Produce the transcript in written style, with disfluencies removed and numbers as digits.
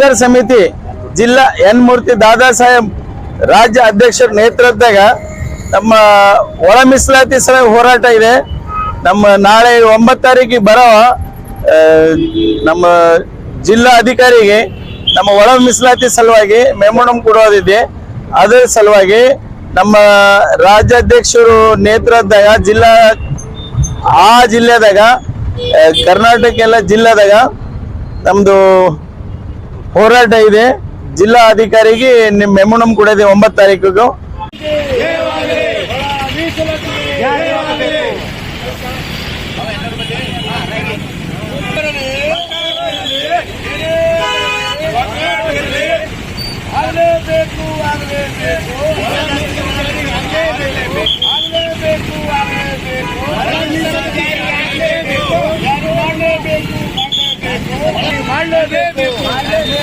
ಪದವೀಧರ ಸಮಿತಿ ಜಿಲ್ಲಾ ಎನ್ ಮೂರ್ತಿ ದಾದಾ ಸಾಹೇಬ್ ರಾಜ್ಯ ಅಧ್ಯಕ್ಷರ ನೇತೃತ್ವದಾಗ ನಮ್ಮ ಒಳ ಮೀಸಲಾತಿ ಸಲುವಾಗಿ ಹೋರಾಟ ಇದೆ. ನಮ್ಮ ನಾಳೆ 9 ತಾರೀಕಿಗೆ ಬರೋ ನಮ್ಮ ಜಿಲ್ಲಾ ಅಧಿಕಾರಿಗೆ ನಮ್ಮ ಒಳ ಮೀಸಲಾತಿ ಸಲುವಾಗಿ ಮೆಮೊರಂ ಕೊಡೋದಿದೆ. ಅದರ ಸಲುವಾಗಿ ನಮ್ಮ ರಾಜ್ಯಾಧ್ಯಕ್ಷರು ನೇತೃತ್ವದಾಗ ಜಿಲ್ಲೆದಾಗ ಕರ್ನಾಟಕ ಎಲ್ಲ ಜಿಲ್ಲೆದಾಗ ನಮ್ದು ಹೋರಾಟ ಇದೆ. ಜಿಲ್ಲಾ ಅಧಿಕಾರಿಗೆ ನಿಮ್ಮ ಮೆಮೊರಂ ಕೊಡೋದು 9 ತಾರೀಕಿಗೂ. ಆಗಲೇಬೇಕು